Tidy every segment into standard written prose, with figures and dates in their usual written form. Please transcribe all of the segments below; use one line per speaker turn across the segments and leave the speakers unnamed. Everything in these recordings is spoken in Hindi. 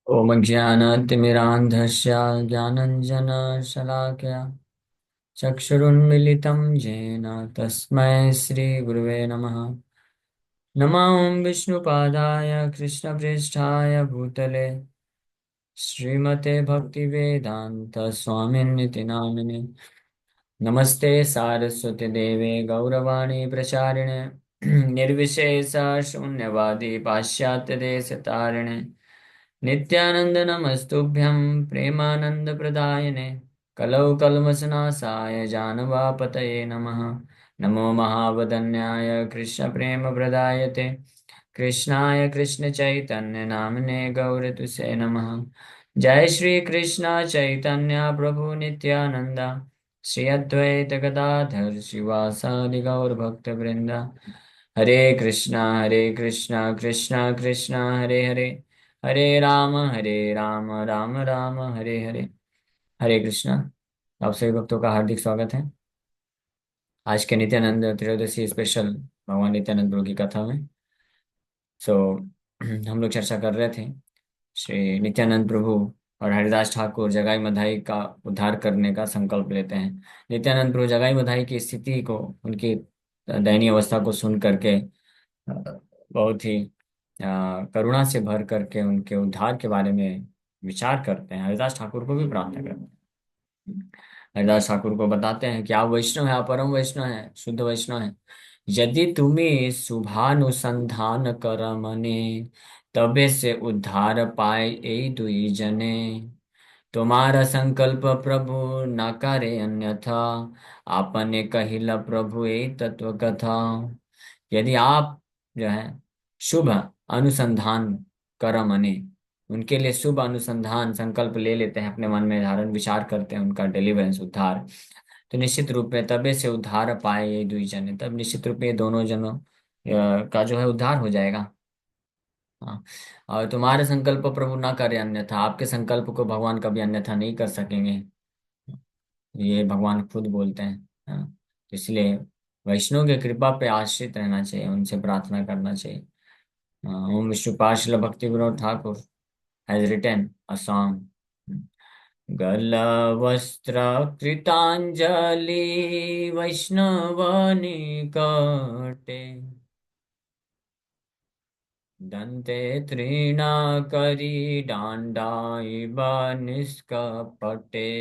ॐ ज्ञानातिमिरान्धस्य ज्ञानञ्जनशलाकया चक्षुरुन्मिलितं येन तस्मै श्रीगुरुवे नमः। नमः विष्णुपादाय कृष्णप्रेष्ठाय भूतले श्रीमते भक्तिवेदान्त स्वामिन्निति नामिने। नमस्ते सारस्वती देवे गौरवाणी प्रचारिणे निर्विशेष शून्यवादी पाश्चात्य देश तारिणे नित्यानंद नमस्तुभ्यं प्रेमानंद प्रदायने कलौ कल्मषनाशाय जानवापतये नमः। नमो महावदन्याय कृष्ण प्रेम प्रदायते कृष्णाय कृष्ण चैतन्य नामने गौरतुसे नमः। जय श्री कृष्ण चैतन्य प्रभु नित्यानंद श्री अद्वैत गदाधर शिवासादि गौर भक्त वृंदा। हरे कृष्णा कृष्णा कृष्णा हरे हरे हरे राम राम राम हरे हरे। हरे कृष्णा। आप सभी भक्तों का हार्दिक स्वागत है आज के नित्यानंद त्रयोदशी स्पेशल भगवान नित्यानंद प्रभु की कथा में। सो हम लोग चर्चा कर रहे थे श्री नित्यानंद प्रभु और हरिदास ठाकुर जगाई मधाई का उद्धार करने का संकल्प लेते हैं। नित्यानंद प्रभु जगाई मधाई की स्थिति को, उनकी दयनीय अवस्था को सुन करके बहुत ही करुणा से भर करके उनके उद्धार के बारे में विचार करते हैं। हरिदास ठाकुर को भी प्रार्थना करते हैं। हरिदास ठाकुर को बताते हैं कि आप वैष्णव हैं, आप परम वैष्णव हैं, शुद्ध वैष्णव हैं। यदि तुम्हें शुभानुसंधान कर मने, तबे से उद्धार पाए ए दुई जने। तुम्हारा संकल्प प्रभु न करे अन्यथा, आपने कहिला प्रभु ए तत्व कथा। यदि आप जो है शुभ अनुसंधान कर मने, उनके लिए शुभ अनुसंधान संकल्प ले लेते हैं, अपने मन में धारण विचार करते हैं उनका डिलीवरेंस उद्धार, तो निश्चित रूप में तबे से उद्धार पाए ये दुई जने, तब निश्चित रूप में ये दोनों जनों का जो है उद्धार हो जाएगा। हाँ। और तुम्हारे संकल्प प्रभु ना करे अन्यथा, आपके संकल्प को भगवान कभी अन्यथा नहीं कर सकेंगे, ये भगवान खुद बोलते हैं। हाँ। तो इसलिए वैष्णव की कृपा पे आश्रित रहना चाहिए, उनसे प्रार्थना करना चाहिए। ओम विष्णुपाद भक्ति Vinod Thakur has written a song. गलवस्त्र कृतांजलि वैष्णवनी कटे, दन्ते तृणाकरी दाण्डाइव निष्कपटे।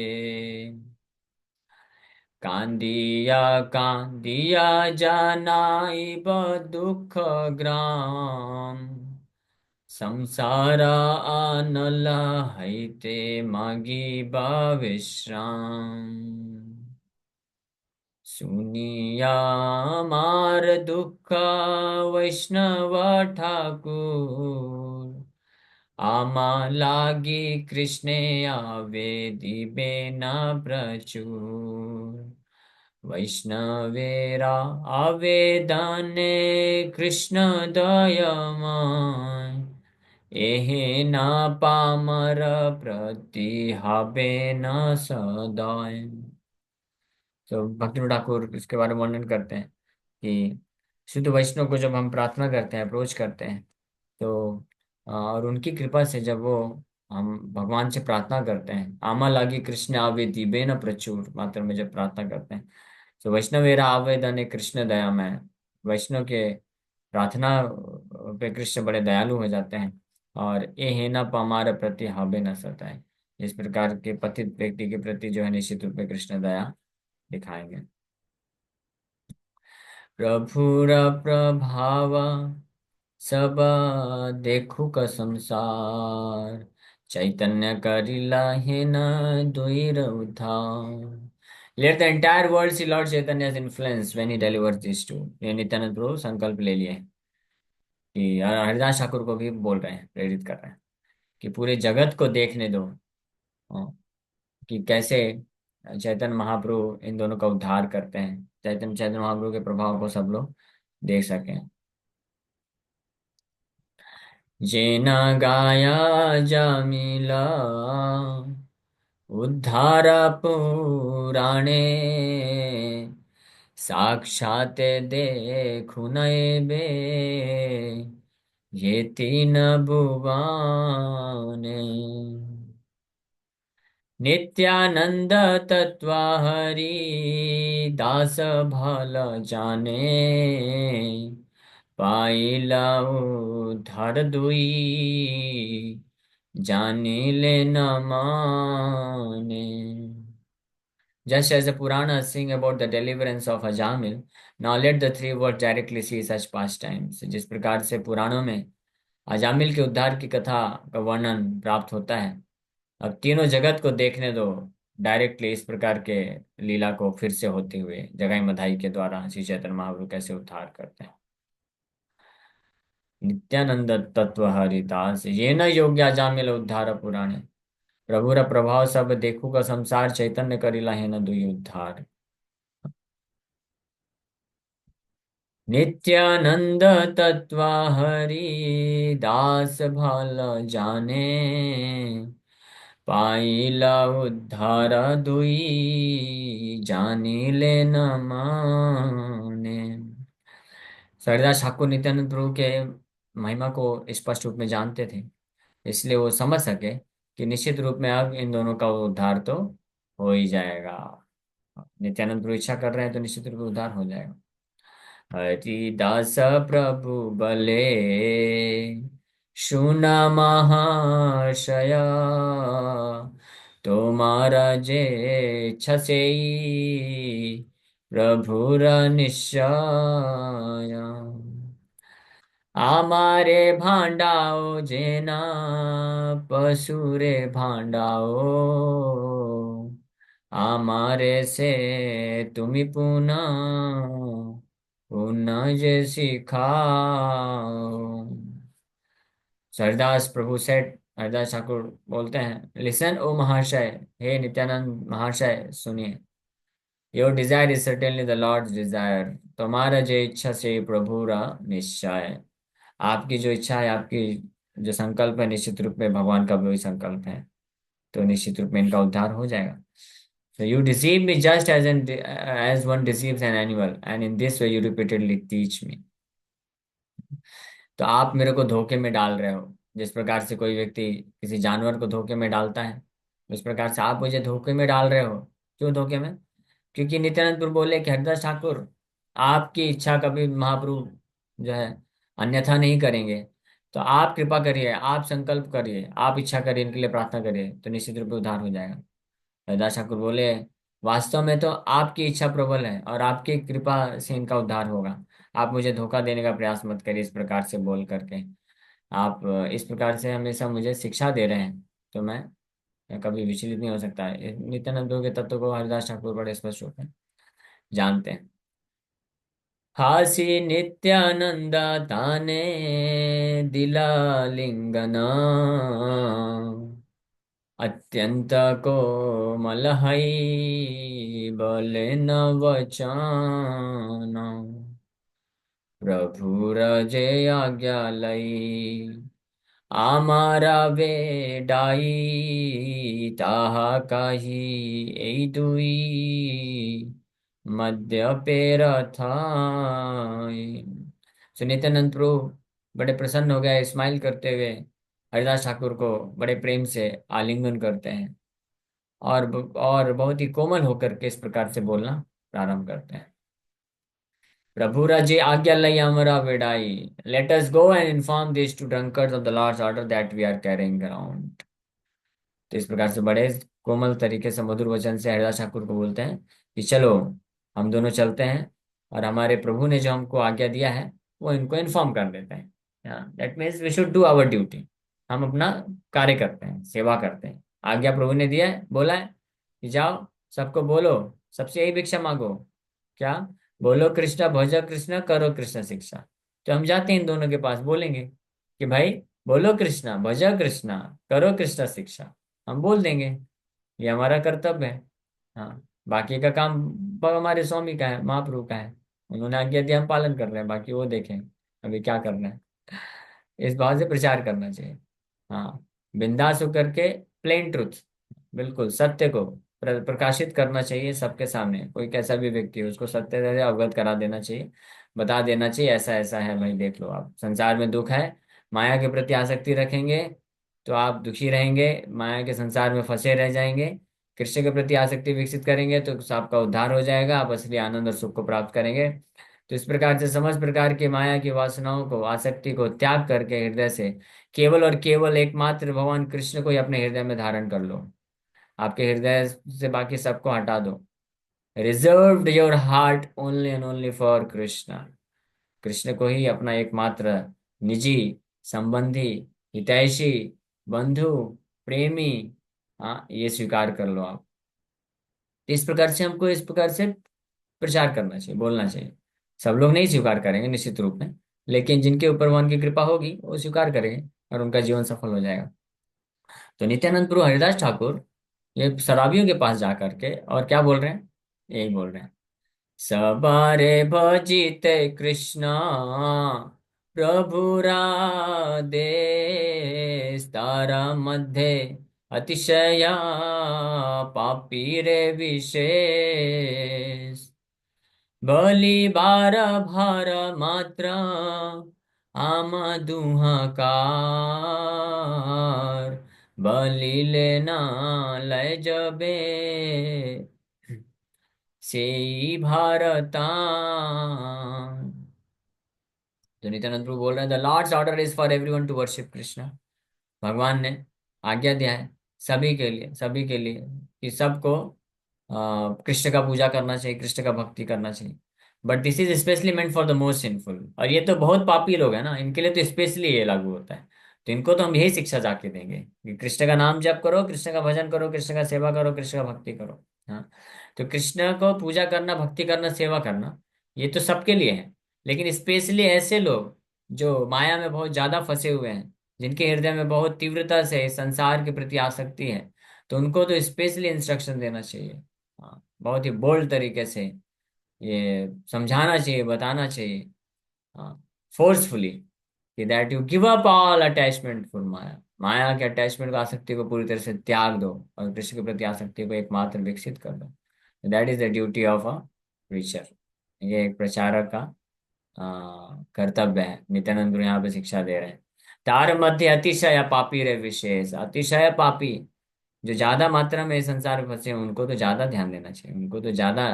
कान्दिया कान्दिया जानाइव दुःखग्राम, संसारा आनला हैते मागिबा विश्राम। सुनिया मार दुःख वैष्णव ठाकुर, आमा लागी कृष्णे आवे दिबे न प्रचुर। वैष्णवेरा आवेदने कृष्ण दयमाय, एहे ना पामर प्रतिहाबे न सदाय। तो भक्ति ठाकुर इसके बारे में वर्णन करते हैं कि शुद्ध वैष्णव को जब हम प्रार्थना करते हैं, अप्रोच करते हैं, तो और उनकी कृपा से जब वो हम भगवान से प्रार्थना करते हैं, आमा लागी कृष्ण आवे दीबे न प्रचुर मात्र में जब प्रार्थना करते हैं, तो वैष्णवेरा आवेदन कृष्ण दयामय, वैष्णव के प्रार्थना पे कृष्ण बड़े दयालु हो जाते हैं। और ए है न पमार प्रति हावे न सताए, इस प्रकार के पतित व्यक्ति के प्रति जो है निश्चित रूप में कृष्ण दया दिखाएंगे। प्रभुर प्रभाव सब देखु का संसार, चैतन्य करिला है न दुईर उद्धार। Let the entire world see lord Chaitanya's influence when he delivers these two। ये नित्यानंद प्रभु संकल्प ले लिए कि हरिदास ठाकुर को भी बोल रहे हैं, प्रेरित कर रहे हैं कि पूरे जगत को देखने दो, हाँ, कि कैसे चैतन्य महाप्रभु इन दोनों का उद्धार करते हैं, चैतन्य महाप्रभु के प्रभाव को सब लोग देख सकें। जेना गाया जामिला उद्धार पुराणे, साक्षात देखु नए बे ये तीन भुवाने, नित्यानंद तत्व हरि दास भल जाने, पाइला उधार दुई जानिले न माने। Just as the Puranas sing about the deliverance of Ajamil, now let the three words directly see such pastimes। जिस प्रकार से पुराणों में अजामिल के उद्धार की कथा का वर्णन प्राप्त होता है, अब तीनों जगत को देखने दो डायरेक्टली इस प्रकार के लीला को फिर से होते हुए जगाई मधाई के द्वारा श्री चैतन्य महाप्रभु कैसे उद्धार करते हैं। नित्यानंद तत्व हरिदास ये न योग्य अजामिल उद्धार पुराणे, प्रभुर प्रभाव सब देखू का संसार चैतन्य करिला है न दुई उद्धार। नित्यानंद तत्व हरि दास भल जाने, पाइला उद्धार दुई जानिले न माने। हरिदास ठाकुर नित्यानंद प्रभु के महिमा को स्पष्ट रूप में जानते थे, इसलिए वो समझ सके कि निश्चित रूप में अब इन दोनों का उद्धार तो हो ही जाएगा। नित्यानंद प्रभु इच्छा कर रहे हैं तो निश्चित रूप में उद्धार हो जाएगा। हरिदास प्रभु बले सुना महाशया, तुम्हारा जे छसेई प्रभुर निश्चय। आमारे भांडाओ जेना पशुरे भांडाओ, आमारे से तुम्ही पुनः पुनः जे सिखाओ। हरिदास प्रभु सेठ, हरिदास ठाकुर बोलते हैं, लिसन ओ महाशय, हे नित्यानंद महाशय सुनिए। Your desire is certainly the Lord's desire, तुम्हारा जो इच्छा से प्रभु रा निश्चय। आपकी जो इच्छा है, आपकी जो संकल्प है, निश्चित रूप में भगवान का भी वही संकल्प है, तो निश्चित रूप में इनका उद्धार हो जाएगा। So you deceive me just as one deceives an animal, and in this way you repeatedly teach me। तो आप मेरे को धोखे में डाल रहे हो, जिस प्रकार से कोई व्यक्ति किसी जानवर को धोखे में डालता है, उस प्रकार से आप मुझे धोखे में डाल रहे हो। क्यों धोखे में? क्योंकि नित्यानंदपुर बोले कि हरिदास ठाकुर, आपकी इच्छा कभी महाप्रभु जो है अन्यथा नहीं करेंगे, तो आप कृपा करिए, आप संकल्प करिए, आप इच्छा करिए, इनके लिए प्रार्थना करिए, तो निश्चित रूप से उद्धार हो जाएगा। हरिदास ठाकुर बोले, वास्तव में तो आपकी इच्छा प्रबल है और आपकी कृपा से इनका उद्धार होगा। आप मुझे धोखा देने का प्रयास मत करिए इस प्रकार से बोल करके। आप इस प्रकार से हमेशा मुझे शिक्षा दे रहे हैं, तो मैं कभी विचलित नहीं हो सकता है। नित्यानंद प्रभु के तत्व को हरिदास ठाकुर बड़े स्पष्ट रूप में जानते हैं। हासी नित्यानंद ताने दिला लिंगना, अत्यंत को मलहई बोले न वचन, प्रभु रजे आज्ञा लई आमारा वेडाई, ताहा काही ए दुई मध्य पेर थाई। सो नित्यानंद प्रभु बड़े प्रसन्न हो गए, स्माइल करते हुए हरिदास ठाकुर को बड़े प्रेम से आलिंगन करते हैं और बहुत ही कोमल होकर के इस प्रकार से बोलना प्रारंभ करते हैं। प्रभु राजे आज्ञा लई हमरा वेडाई, let us go and inform this to drunkards of the Lord's order that we are carrying around. तो इस प्रकार से बड़े कोमल तरीके से मधुर वचन से हरिदास ठाकुर को बोलते हैं कि चलो हम दोनों चलते हैं और हमारे प्रभु ने जो हमको आज्ञा दिया है वो इनको इन्फॉर्म कर देते हैं। That means we should do our duty. हम अपना कार्य करते हैं, सेवा करते हैं। आज्ञा प्रभु ने दिया है, बोला है कि जाओ सबको बोलो, सबसे यही भिक्षा मांगो, क्या? बोलो कृष्णा भजो कृष्णा करो कृष्ण शिक्षा। तो हम जाते हैं इन दोनों के पास, बोलेंगे कि भाई बोलो कृष्णा भजो कृष्णा करो कृष्ण शिक्षा। हम बोल देंगे, ये हमारा कर्तव्य है। हाँ, बाकी का काम हमारे स्वामी का है, महाप्रभु का है। उन्होंने आज्ञा दिया, हम पालन कर रहे हैं, बाकी वो देखें अभी क्या करना है। इस भाव से प्रचार करना चाहिए। हाँ, बिंदास होकर के प्लेन ट्रुथ, बिल्कुल सत्य को प्रकाशित करना चाहिए सबके सामने। कोई कैसा भी व्यक्ति हो उसको सत्य से अवगत करा देना चाहिए, बता देना चाहिए ऐसा ऐसा है भाई, देख लो आप, संसार में दुख है, माया के प्रति आसक्ति रखेंगे तो आप दुखी रहेंगे, माया के संसार में फंसे रह जाएंगे। कृष्ण के प्रति आसक्ति विकसित करेंगे तो आपका उद्धार हो जाएगा, आप असली आनंद और सुख को प्राप्त करेंगे। तो इस प्रकार से समस्त प्रकार की माया की वासनाओं को, आसक्ति को त्याग करके हृदय से केवल और केवल एकमात्र भगवान कृष्ण को ही अपने हृदय में धारण कर लो। आपके हृदय से बाकी सबको हटा दो। Reserved your heart only and only for Krishna. Krishna को ही अपना एकमात्र निजी, संबंधी, हितैषी, बंधु, प्रेमी, हाँ, ये स्वीकार कर लो आप। तो इस प्रकार से हमको इस प्रकार से प्रचार करना चाहिए, बोलना चाहिए। सब लोग नहीं स्वीकार करेंगे निश्चित रूप में, लेकिन जिनके ऊपर भगवान की कृपा होगी वो स्वीकार करेंगे और उनका जीवन सफल हो जाएगा। तो नित्यानंद प्रभु हरिदास ठाकुर ये शराबियों के पास जा करके और क्या बोल रहे हैं, यही बोल रहे हैं, सबारे भजिते कृष्णा प्रभु राधे तारा मध्ये अतिशया पापी रे विशेष बलि बार भार मात्र आम दुहाकार बलि लेना लय जबे से भारता। तो नित्यानंद प्रभु बोल रहे हैं, the Lord's order is for everyone to worship Krishna. भगवान ने आज्ञा दिया है सभी के लिए कि सबको कृष्ण का पूजा करना चाहिए, कृष्ण का भक्ति करना चाहिए। But this is specially meant for the most sinful, और ये तो बहुत पापी लोग हैं ना, इनके लिए तो स्पेशली ये लागू होता है। तो इनको तो हम यही शिक्षा जाके देंगे कि कृष्ण का नाम जप करो, कृष्ण का भजन करो, कृष्ण का सेवा करो, कृष्ण का भक्ति करो। हाँ, तो कृष्ण को पूजा करना, भक्ति करना, सेवा करना, ये तो सबके लिए है। लेकिन स्पेशली ऐसे लोग जो माया में बहुत ज्यादा फंसे हुए हैं, जिनके हृदय में बहुत तीव्रता से संसार के प्रति आसक्ति है, तो उनको तो स्पेशली इंस्ट्रक्शन देना चाहिए। हाँ, बहुत ही बोल्ड तरीके से ये समझाना चाहिए, बताना चाहिए, हाँ, फोर्सफुली, कि that you give up all attachment for maya. माया के अटैचमेंट को, आसक्ति को पूरी तरह से त्याग दो और कृष्ण के प्रति आसक्ति को एकमात्र विकसित कर दो। That is the duty of a preacher. ये एक प्रचारक का कर्तव्य है। नित्यानंद गुरु यहाँ पे शिक्षा दे रहे हैं। तार मध्य अतिशय पापी रे विशेष, अतिशय पापी जो ज्यादा मात्रा में इस संसार में फंसे हैं, उनको तो ज्यादा ध्यान देना चाहिए, उनको तो ज्यादा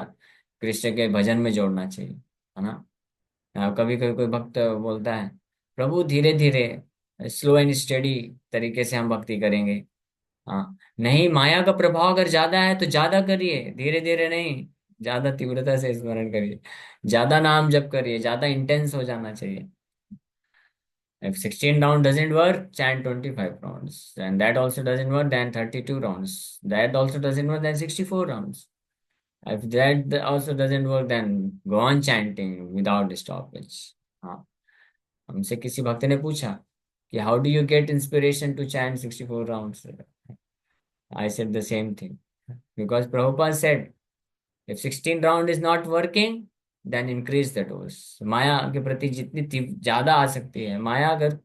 कृष्ण के भजन में जोड़ना चाहिए, है ना। कभी कभी कोई भक्त बोलता है, प्रभु धीरे धीरे, स्लो एंड स्टेडी तरीके से हम भक्ति करेंगे। हाँ, नहीं, माया का प्रभाव अगर ज्यादा है तो ज्यादा करिए, धीरे धीरे नहीं, ज्यादा तीव्रता से स्मरण करिए, ज्यादा नाम जप करिए, ज्यादा इंटेंस हो जाना चाहिए। If 16 round doesn't work, chant 25 rounds. And that also doesn't work, then 32 rounds. That also doesn't work, then 64 rounds. If that also doesn't work, then go on chanting without stoppage. हाँ, हमसे किसी भक्त ने पूछा कि how do you get inspiration to chant 64 rounds. I said the same thing, because Prabhupada said if 16 round is not working, then increase the dose. माया के प्रति जितनी ज्यादा आ सकती है, माया अगर,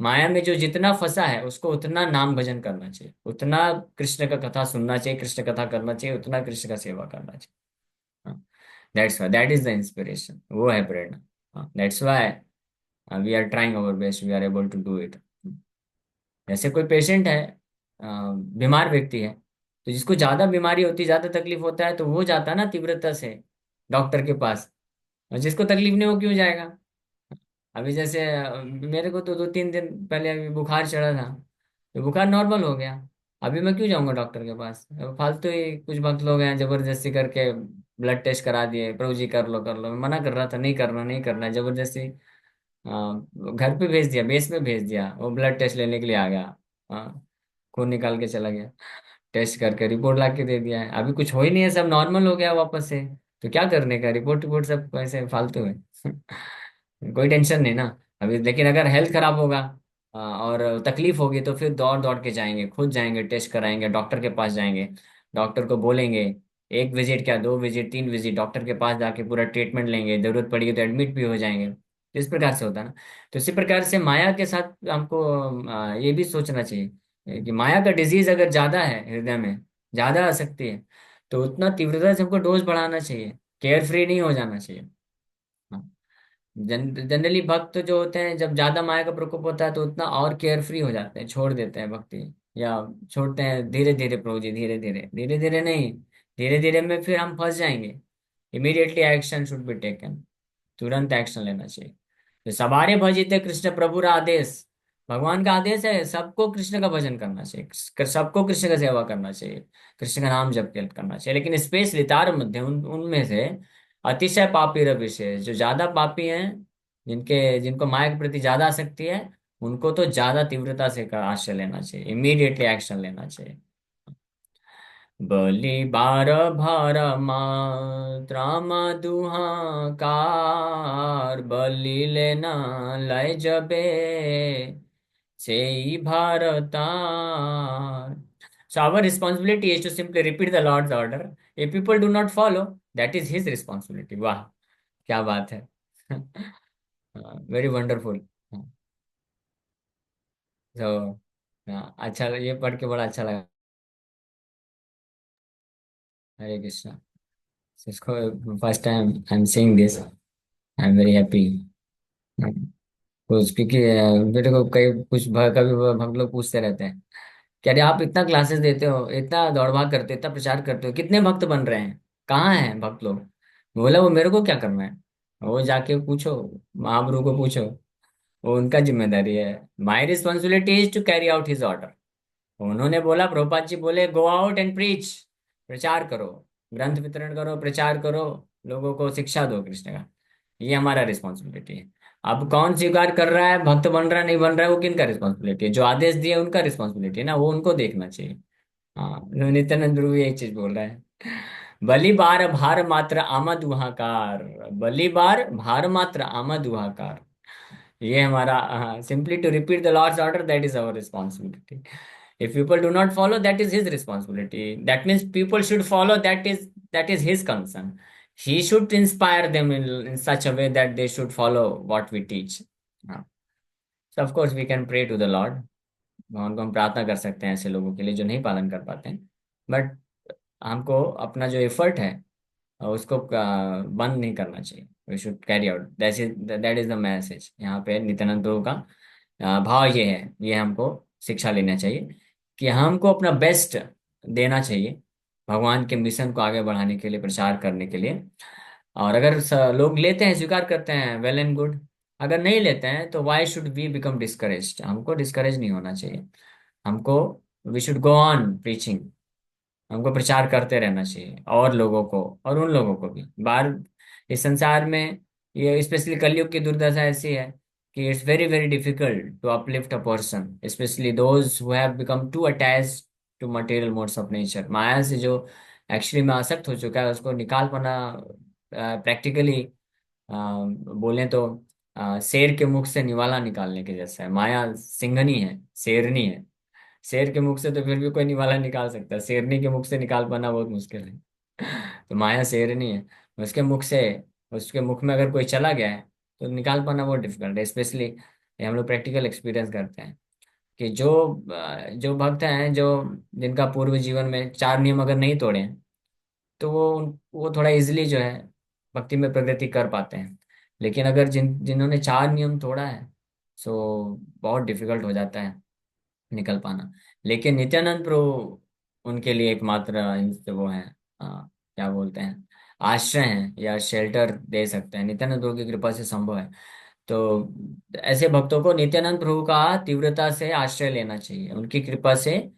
माया में जो जितना फंसा है उसको उतना नाम भजन करना चाहिए, उतना कृष्ण का कथा सुनना चाहिए, कृष्ण कथा करना चाहिए, उतना कृष्ण का सेवा करना चाहिए। That's why, that is the inspiration, वो है प्रेरणा। That's why we are trying our best, we are able to do it. जैसे कोई पेशेंट है, बीमार व्यक्ति है, तो जिसको ज्यादा बीमारी होती है, ज्यादा तकलीफ होता है, तो वो जाता है ना तीव्रता से डॉक्टर के पास। और जिसको तकलीफ नहीं, वो क्यों जाएगा। अभी जैसे मेरे को तो 2-3 दिन पहले अभी बुखार चढ़ा था, तो बुखार नॉर्मल हो गया। अभी मैं क्यों जाऊंगा डॉक्टर के पास, फालतू ही कुछ भक्त लोग हैं जबरदस्ती करके ब्लड टेस्ट करा दिए, प्रभु जी कर लो कर लो, मैं मना कर रहा था नहीं करना नहीं करना, जबरदस्ती घर पे भेज दिया, बेस में भेज दिया, वो ब्लड टेस्ट लेने के लिए आ गया। खून निकाल के चला गया, टेस्ट करके रिपोर्ट ला के दे दिया है, अभी कुछ हो ही नहीं है, सब नॉर्मल हो गया वापस से। तो क्या करने का, रिपोर्ट रिपोर्ट सब ऐसे फालतू है। कोई टेंशन नहीं ना अभी। लेकिन अगर हेल्थ खराब होगा और तकलीफ होगी, तो फिर दौड़ दौड़ के जाएंगे, खुद जाएंगे, टेस्ट कराएंगे, डॉक्टर के पास जाएंगे, डॉक्टर को बोलेंगे, एक विजिट क्या, 2 विजिट, 3 विजिट, डॉक्टर के पास जाके पूरा ट्रीटमेंट लेंगे, जरूरत पड़ेगी तो एडमिट भी हो जाएंगे। तो इस प्रकार से होता है ना। तो इसी प्रकार से माया के साथ हमको ये भी सोचना चाहिए कि माया का डिजीज अगर ज्यादा है हृदय में, ज्यादा आ सकती है, तो उतना तीव्रता से हमको डोज बढ़ाना चाहिए, केयर फ्री नहीं हो जाना चाहिए। हाँ। जनरली भक्त जो होते हैं, जब ज्यादा माया का प्रकोप होता है तो उतना और केयर फ्री हो जाते हैं, छोड़ देते हैं भक्ति, या छोड़ते हैं धीरे धीरे। प्रभु जी धीरे धीरे, धीरे धीरे नहीं, धीरे धीरे में फिर हम फंस जाएंगे। Immediately action should be taken, तुरंत एक्शन लेना चाहिए। तो सवारे भजित कृष्ण प्रभु आदेश, भगवान का आदेश है सबको कृष्ण का भजन करना चाहिए, सबको कृष्ण का सेवा करना चाहिए, कृष्ण का नाम जप करना चाहिए। लेकिन स्पेशली तार मध्य उनमें से अतिशय पापी विशेष, जो ज्यादा पापी हैं, जिनको माया के प्रति ज्यादा आसक्ति है, उनको तो ज्यादा तीव्रता से का आश्रय लेना चाहिए, इमीडिएटली एक्शन लेना चाहिए। बलि बार भार मात्रा दुहाकार, बलि लेना लय जबे से भारतार। So our responsibility is to simply repeat the Lord's order. If people do not follow, that is his responsibility. वाह, क्या बात है। Very wonderful. तो अच्छा, ये पढ़ के बड़ा अच्छा लगा। हरे कृष्णा। इसको first time I am seeing this, I am very happy. कुछ क्योंकि बेटे को कई कुछ कभी भक्त लोग पूछते रहते हैं, कह रहे आप इतना क्लासेस देते हो, इतना दौड़ भाग करते हो, इतना प्रचार करते हो, कितने भक्त बन रहे हैं, कहाँ हैं भक्त लोग? बोला वो मेरे को क्या करना है, वो जाके पूछो, महाप्रभु को पूछो, वो उनका जिम्मेदारी है। My responsibility is to carry out his order. उन्होंने बोला, प्रभुपाद जी बोले, गो आउट एंड प्रीच, प्रचार करो, ग्रंथ वितरण करो, प्रचार करो, लोगों को शिक्षा दो कृष्ण का। ये हमारा रिस्पॉन्सिबिलिटी है। अब कौन स्वीकार कर रहा है, भक्त बन रहा है नहीं बन रहा है, वो किनका रिस्पॉन्सिबिलिटी है? जो आदेश दिए उनका रिस्पॉन्सिबिलिटी है ना, वो उनको देखना चाहिए। हाँ, नित्यानंद प्रभु एक चीज बोल रहा है, बलि बार भार मात्र आमद वहाकार, बलि बार भार मात्र आमद वहाकार। ये हमारा, simply to repeat the Lord's order, that is our responsibility. If people do not follow, that is his responsibility. That means people should follow. That is his concern. He should inspire them in such a way that they should follow what we teach. हाँ. So of course we can pray to the Lord. भगवान को हम प्रार्थना कर सकते हैं ऐसे लोगों के लिए जो नहीं पालन कर पाते हैं। बट हमको अपना जो एफर्ट है उसको बंद नहीं करना चाहिए। We should carry out, that is the message यहाँ पे नित्यानंद प्रभु का। भाव ये है, ये हमको शिक्षा लेना चाहिए कि हमको अपना बेस्ट देना चाहिए भगवान के मिशन को आगे बढ़ाने के लिए, प्रचार करने के लिए। और अगर लोग लेते हैं, स्वीकार करते हैं, वेल एंड गुड। अगर नहीं लेते हैं तो why should we become discouraged? हमको डिस्करेज नहीं होना चाहिए। हमको we should go on preaching, हमको प्रचार करते रहना चाहिए, और लोगों को और उन लोगों को भी बाहर इस संसार में। ये स्पेशली कलयुग की दुर्दशा ऐसी है कि it's very very difficult to uplift a person, especially those who have become too attached to material modes of nature. माया से जो एक्चुअली में आसक्त हो चुका है, उसको निकाल पाना प्रैक्टिकली बोलें तो शेर के मुख से निवाला निकालने के जैसा है। माया सिंघनी है, शेरनी है। शेर के मुख से तो फिर भी कोई निवाला निकाल सकता है, शेरनी के मुख से निकाल पाना बहुत मुश्किल है। तो माया शेरनी है, उसके मुख से, उसके मुख में अगर कोई चला गया है तो निकाल पाना बहुत डिफिकल्ट है। स्पेशली हम लोग प्रैक्टिकल एक्सपीरियंस करते हैं कि जो भक्त हैं, जो जिनका पूर्व जीवन में चार नियम अगर नहीं तोड़े हैं, तो वो थोड़ा इजिली जो है भक्ति में प्रगति कर पाते हैं। लेकिन अगर जिन्होंने चार नियम तोड़ा है, सो बहुत डिफिकल्ट हो जाता है निकल पाना। लेकिन नित्यानंद प्रभु उनके लिए एकमात्र वो है, क्या बोलते हैं, आश्रय हैं या शेल्टर दे सकते हैं। नित्यानंद प्रभु की कृपा से संभव है। तो ऐसे भक्तों को नित्यानंद प्रभु का तीव्रता से आश्रय लेना चाहिए, उनकी कृपा से।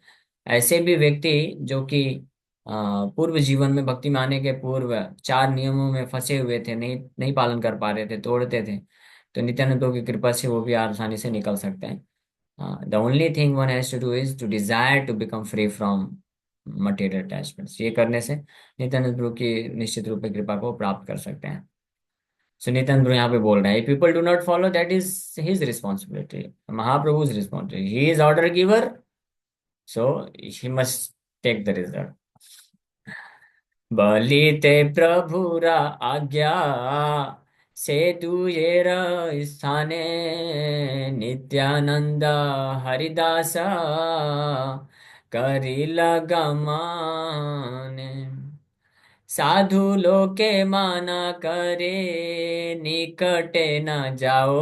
ऐसे भी व्यक्ति जो कि पूर्व जीवन में भक्ति में आने के पूर्व चार नियमों में फंसे हुए थे, नहीं नहीं पालन कर पा रहे थे, तोड़ते थे, तो नित्यानंद प्रभु की कृपा से वो भी आसानी से निकल सकते हैं। The only thing one has to do is to desire to become free from material attachments। ये करने से नित्यानंद प्रभु की निश्चित रूप में कृपा को प्राप्त कर सकते हैं। सो नित्यानंद प्रभु यहाँ पे बोल रहे हैं, people do not follow, that is his responsibility, Mahaprabhu responsibility. He is order giver, so he must take the result. बलि ते प्रभुरा आज्ञा से दुयेर स्थाने, नित्यानंद हरिदास करी लगमाने। साधु लोके माना करे, निकटे न जाओ,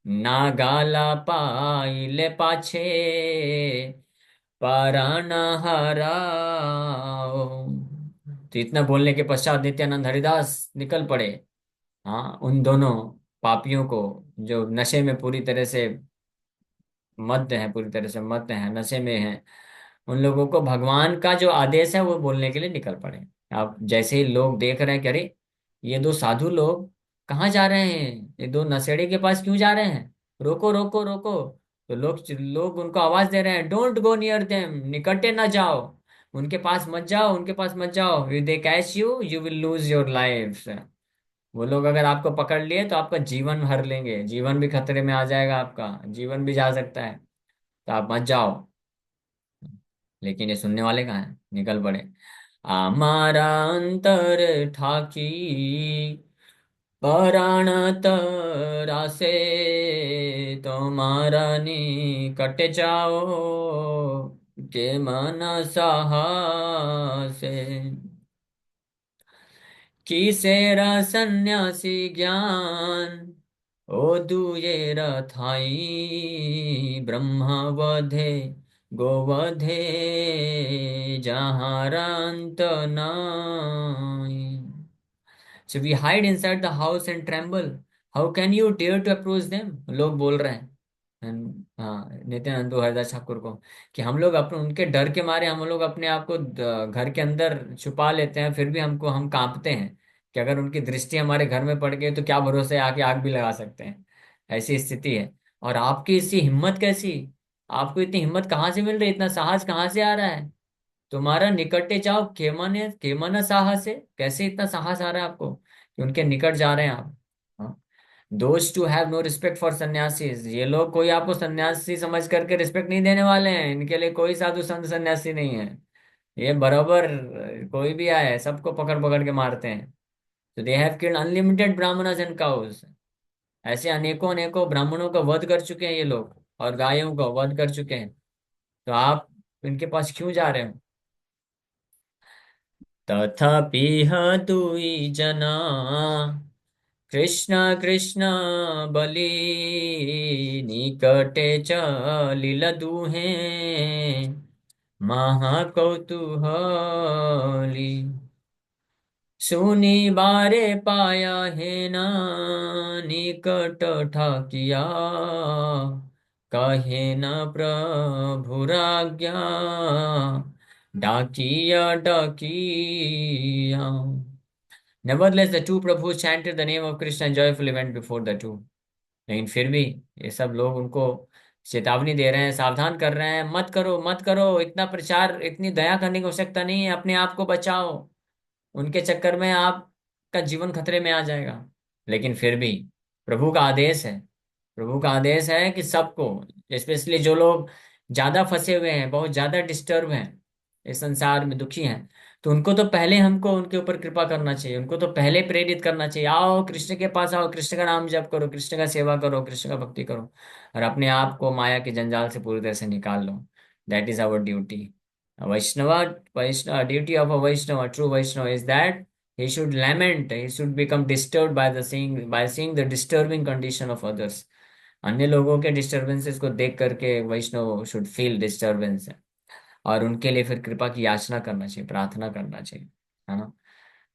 ना गाला पाइले पाछे, पारायण हराओ। तो इतना बोलने के पश्चात नित्यानंद हरिदास निकल पड़े। हाँ, उन दोनों पापियों को, जो नशे में पूरी तरह से मत्त हैं, पूरी तरह से मत्त हैं, नशे में हैं, उन लोगों को भगवान का जो आदेश है वो बोलने के लिए निकल पड़े। अब जैसे ही लोग देख रहे हैं कि अरे, ये दो साधु लोग कहाँ जा रहे हैं, ये दो नशेड़ी के पास क्यों जा रहे हैं, रोको रोको रोको। तो लोग लोग उनको आवाज दे रहे हैं, डोंट गो नियर देम, निकटे ना जाओ, उनके पास मत जाओ, उनके पास मत जाओ, if they catch you you will lose your life. वो लोग अगर आपको पकड़ लिए तो आपका जीवन हर लेंगे, जीवन भी खतरे में आ जाएगा, आपका जीवन भी जा सकता है, तो आप मत जाओ। लेकिन ये सुनने वाले कहाँ हैं, निकल पड़े। हमारा अंतर ठाकी, पराण तरासे, तुम्हारा निकट जाओ, के मन साहसे। किसेरा सन्यासी ज्ञान, ओ दुयेरा थाई, ब्रह्मा वधे गोवधे, जहारांत नाई। So we hide inside the house and tremble. How can you dare to approach them? लोग बोल रहे हैं। हाँ, नित्यानंद हरिदास ठाकुर को, कि हम लोग अपने उनके डर के मारे हम लोग अपने आप को घर के अंदर छुपा लेते हैं, फिर भी हमको हम कांपते हैं कि अगर उनकी दृष्टि हमारे घर में पड़ गई तो क्या भरोसे, आके आग भी लगा सकते हैं। ऐसी स्थिति है। और आपकी इसी हिम्मत कैसी, आपको इतनी हिम्मत कहाँ से मिल रही, इतना साहस कहाँ से आ रहा है? तुम्हारा निकटे जाओ केमन साहस है, कैसे इतना साहस आ रहा है आपको कि उनके निकट जा रहे हैं आप? हाँ? दोस्त to have no respect for sannyasis, ये लोग कोई आपको सन्यासी समझ करके रिस्पेक्ट नहीं देने वाले हैं, इनके लिए कोई साधु संत सन्यासी नहीं है। ये बराबर कोई भी आए सबको पकड़ पकड़ के मारते हैं। तो they have killed unlimited Brahmanas and cows, ऐसे अनेकों अनेकों ब्राह्मणों का वध कर चुके हैं ये लोग, और गायों का वध कर चुके हैं। तो आप इनके पास क्यों जा रहे हो? तथापि दुई जना, कृष्ण कृष्ण बलि, निकटे चलिल दुहें, महाकौतूहली। सुनी बारे पाया है ना, निकट ठाकिया, कहे न प्रभु राज्ञा, डाकिया डाकिया। Nevertheless, the two Prabhus chanted the name of Krishna and joyfully went before the two. लेकिन फिर भी ये सब लोग उनको चेतावनी दे रहे हैं, सावधान कर रहे हैं, मत करो मत करो, इतना प्रचार, इतनी दया करने की आवश्यकता नहीं है, अपने आप को बचाओ, उनके चक्कर में आपका जीवन खतरे में आ जाएगा। लेकिन फिर भी प्रभु का आदेश है, प्रभु का आदेश है कि सबको, स्पेशली जो लोग ज्यादा फंसे हुए हैं, बहुत ज्यादा डिस्टर्ब हैं, इस संसार में दुखी हैं, तो उनको तो पहले हमको उनके ऊपर कृपा करना चाहिए, उनको तो पहले प्रेरित करना चाहिए, आओ कृष्ण के पास आओ, कृष्ण का नाम जप करो, कृष्ण का सेवा करो, कृष्ण का भक्ति करो, और अपने आप को माया के जंजाल से पूरी तरह से निकाल लो। That is our duty. Vaishnava, duty of a Vaishnava, true Vaishnava, is that he should lament, he should become disturbed by seeing the disturbing condition of others. अन्य लोगों के डिस्टरबेंसेस को देख करके वैष्णव शुड फील डिस्टरबेंस, और उनके लिए फिर कृपा की याचना करना चाहिए, प्रार्थना करना चाहिए, है ना?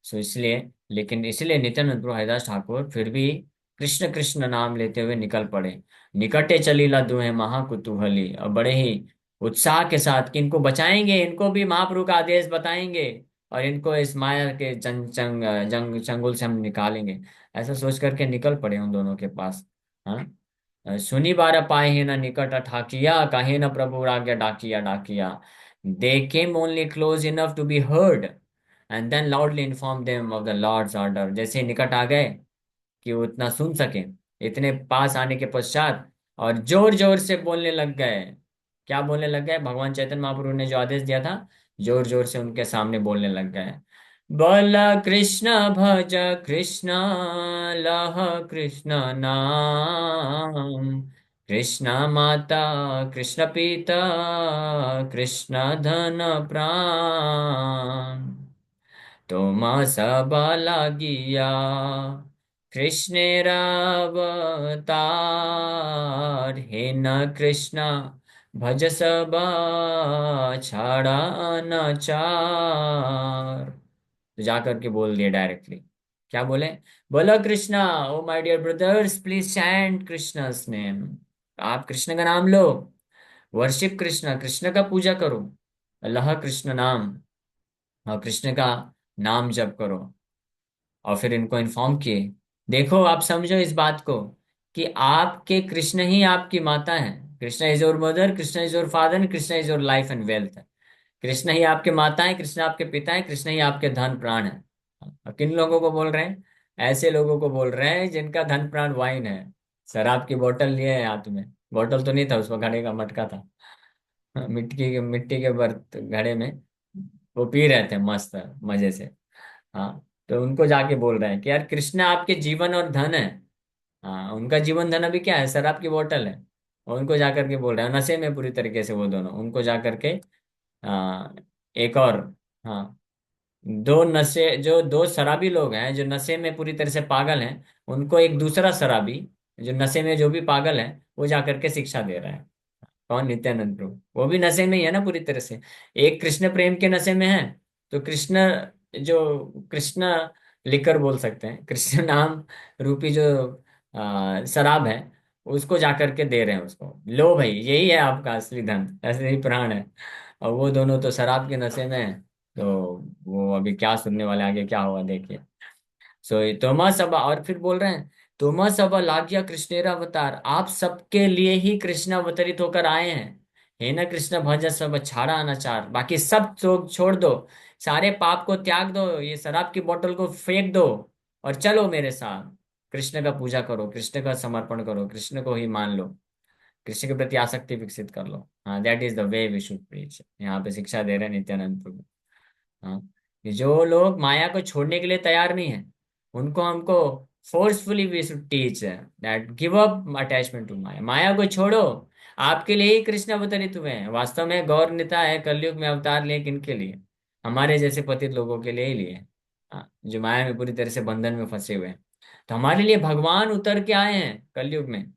सो इसलिए, लेकिन इसलिए नित्यानंद प्रभु हरिदास ठाकुर फिर भी कृष्ण कृष्ण नाम लेते हुए निकल पड़े। निकटे चलीला दुहे महाकुतूहली, और बड़े ही उत्साह के साथ कि इनको बचाएंगे, इनको भी महाप्रभु का आदेश बताएंगे, और इनको इस माया के जंग चंगुल से हम निकालेंगे, ऐसा सोच करके निकल पड़े उन दोनों के पास। हाँ, सुनी बार पाए ही न निकट ठाकिया, कहे न प्रभु आज्ञा डाकिया डाकिया। They came only close enough to be heard, and then loudly inform them of the Lord's order. जैसे ही निकट आ गए कि वो इतना सुन सके, इतने पास आने के पश्चात, और जोर जोर से बोलने लग गए। क्या बोलने लग गए? भगवान चैतन्य महाप्रभु ने जो आदेश दिया था, जोर जोर से उनके सामने बोलने लग गए। बोल कृष्ण भज कृष्ण, लह कृष्ण नाम, कृष्ण माता कृष्ण पिता कृष्ण धन प्राण तुम सब लागिया कृष्णेर अवतार हे न कृष्ण भज सब छाड़ा नचार। तो जा करके बोल दिया डायरेक्टली। क्या बोले? बोलो Krishna, O my dear brothers, please chant Krishna's name. आप कृष्ण का नाम लो, वर्शिप कृष्ण, कृष्ण का पूजा करो, अल्लाह कृष्ण नाम, और कृष्ण का नाम जप करो। और फिर इनको इन्फॉर्म किए, देखो आप समझो इस बात को कि आपके कृष्ण ही आपकी माता है। Krishna is your mother, Krishna is your father, Krishna is your life and wealth. Krishna ही आपके माता है, कृष्ण आपके पिता है, कृष्ण ही आपके धन प्राण है। और किन लोगों को बोल रहे हैं? ऐसे लोगों को बोल रहे हैं जिनका धन प्राण वाइन है। शराब की बोतल लिए है हाथ में, बोतल तो नहीं था उसमें, घड़े का मटका था। मिट्टी के बर्त घड़े में वो पी रहे थे मस्त मजे से। हाँ, तो उनको जाके बोल रहे हैं कि यार कृष्ण आपके जीवन और धन है। हाँ, उनका जीवन धन अभी क्या है? शराब की बोतल है। और उनको जाकर के बोल रहे हैं, नशे में पूरी तरीके से वो दोनों, उनको जाकर के आ, एक और, हाँ, दो नशे, जो दो शराबी लोग हैं जो नशे में पूरी तरह से पागल हैं, उनको एक दूसरा शराबी जो नशे में जो भी पागल है वो जाकर के शिक्षा दे रहा है। कौन? नित्यानंद प्रभु। वो भी नशे में ही है ना पूरी तरह से। एक कृष्ण प्रेम के नशे में है, तो कृष्ण, जो कृष्ण लिकर बोल सकते हैं, कृष्ण नाम रूपी जो शराब है, उसको जाकर के दे रहे हैं उसको, लो भाई यही है आपका असली धन, असली प्राण है। और वो दोनों तो शराब के नशे में है। तो वो अभी क्या सुनने वाले, आगे क्या हुआ देखिए। सो तोमा सब, और फिर बोल रहे हैं, तोमा सब लागिया कृष्णेरा अवतार, आप सबके लिए ही कृष्ण अवतरित होकर आए हैं। हे न कृष्ण भज सब छाड़ा अनाचार, बाकी सब छोड़ दो, सारे पाप को त्याग दो, ये शराब की बोतल को फेंक दो, और चलो मेरे साथ। कृष्ण का पूजा करो, कृष्ण का समर्पण करो, कृष्ण को ही मान लो, कृष्ण के प्रति आसक्ति विकसित कर लो। हाँ, that is the way we should preach. यहाँ पे शिक्षा दे रहे हैं नित्यानंद प्रभु। हाँ, कि जो लोग माया को छोड़ने के लिए तैयार नहीं है, उनको हमको forcefully we should teach that give up attachment to maya, माया को छोड़ो। आपके लिए ही कृष्ण अवतरित हुए हैं, वास्तव में गौर नेता है कलयुग में अवतार लिए किनके लिए? हमारे जैसे पतित लोगों के लिए ही लिए। हाँ, जो माया में पूरी तरह से बंधन में फंसे हुए हैं। तो हमारे लिए भगवान उतर के आए हैं कलयुग में।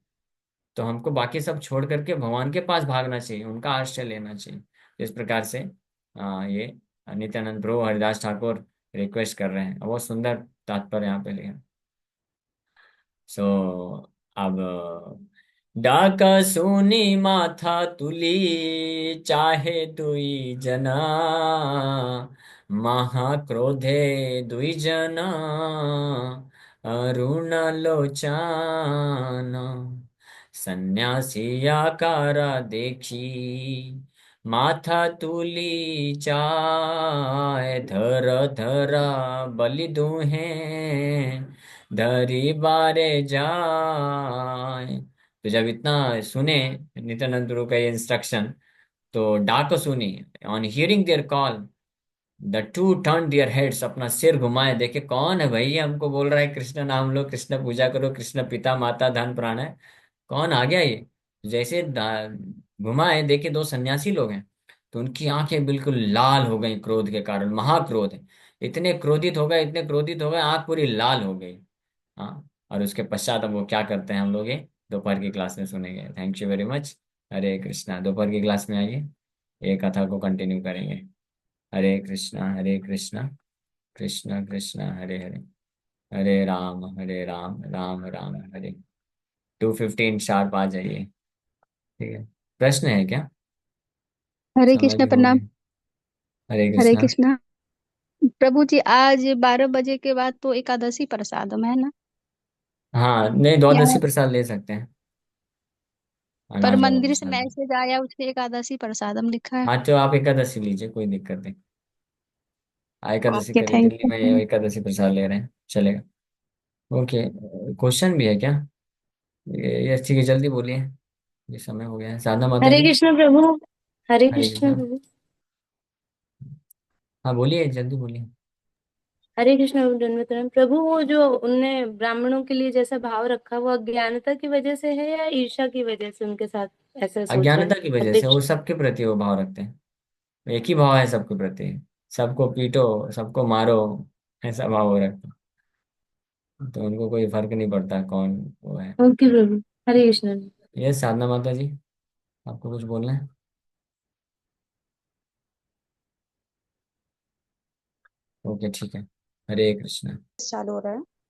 तो हमको बाकी सब छोड़ करके भगवान के पास भागना चाहिए, उनका आश्रय लेना चाहिए। तो इस प्रकार से ये नित्यानंद प्रभु हरिदास ठाकुर रिक्वेस्ट कर रहे हैं, बहुत सुंदर तात्पर्य यहाँ पे लिया। सो अब डाका सुनी माथा तुली चाहे दुई जना, महाक्रोधे दुई जना अरुण लोचान, सन्यासी आकारा देखी माथा तुली चाय, धर धरा बलि दूहे धरी बारे जाए। तो जब इतना सुने नित्यानंद गुरु का ये इंस्ट्रक्शन, तो डाक सुनी, on hearing their call the to turn their heads, अपना सिर घुमाए, देखे कौन है भाई ये हमको बोल रहा है कृष्ण नाम लो, कृष्ण पूजा करो, कृष्ण पिता माता धन प्राण है, कौन आ गया ये? जैसे घुमाए, देखे दो सन्यासी लोग हैं, तो उनकी आंखें बिल्कुल लाल हो गई क्रोध के कारण, महाक्रोध है, इतने क्रोधित हो गए, इतने क्रोधित हो गए, आंख पूरी लाल हो गई। हाँ, और उसके पश्चात अब वो क्या करते हैं हम लोग ये दोपहर की क्लास में सुनेंगे। Thank you very much. Hare Krishna, दोपहर की क्लास में आइए, ये कथा को कंटिन्यू करेंगे। हरे कृष्णा, हरे कृष्णा, कृष्णा कृष्णा हरे हरे, हरे राम राम राम हरे। 2:15 शार्प आ जाइए। ठीक है, प्रश्न है क्या?
हरे
समय
कृष्ण
भी हो
प्रणाम।
गया। हरे
हरे
कृष्णा।
कृष्णा। प्रभु जी, आज 12 बजे के बाद तो एकादशी प्रसादम है ना?
हाँ, नहीं,
या
द्वादशी प्रसाद ले सकते हैं,
पर
अनाज वाला
मंदिर से
प्रसाद।
मैसेज आया, उसमें एकादशी प्रसादम लिखा है।
हाँ, तो आप एकादशी लीजिए, कोई दिक्कत नहीं। एकादशी
ओके,
करिए,
थैंक
दिल्ली में
यू।
ये एकादशी प्रसाद ले रहे हैं, चलेगा। ओके, क्वेश्चन भी है क्या? ये ठीक है, जल्दी बोलिए, ये समय हो गया है। साधना माता
हरे
जी।
कृष्ण प्रभु। हरे
हरे
कृष्ण
कृष्णा।
प्रभु।
हाँ बोलिए, जल्दी बोलिए।
हरे कृष्ण दंडवत प्रभु। वो जो उनने ब्राह्मणों के लिए जैसा भाव रखा, वो अज्ञानता की वजह से है या ईर्ष्या की वजह से उनके साथ ऐसा सोच रहे
अज्ञानता
हैं?
की वजह
हरे
से वो
कृष्ण।
सबके प्रति वो भाव रखते हैं। एक ही भाव है सबके प्रति। सबको पीटो, सबको मारो, ऐसा भाव वो रखते हैं। तो उनको कोई फर्क नहीं पड़ता कौन वो है।
ओके प्रभु। हरे कृष्ण।
ये साधना माता जी, आपको कुछ बोलना है? ओके ठीक है। हरे कृष्ण।
चालू हो रहा है।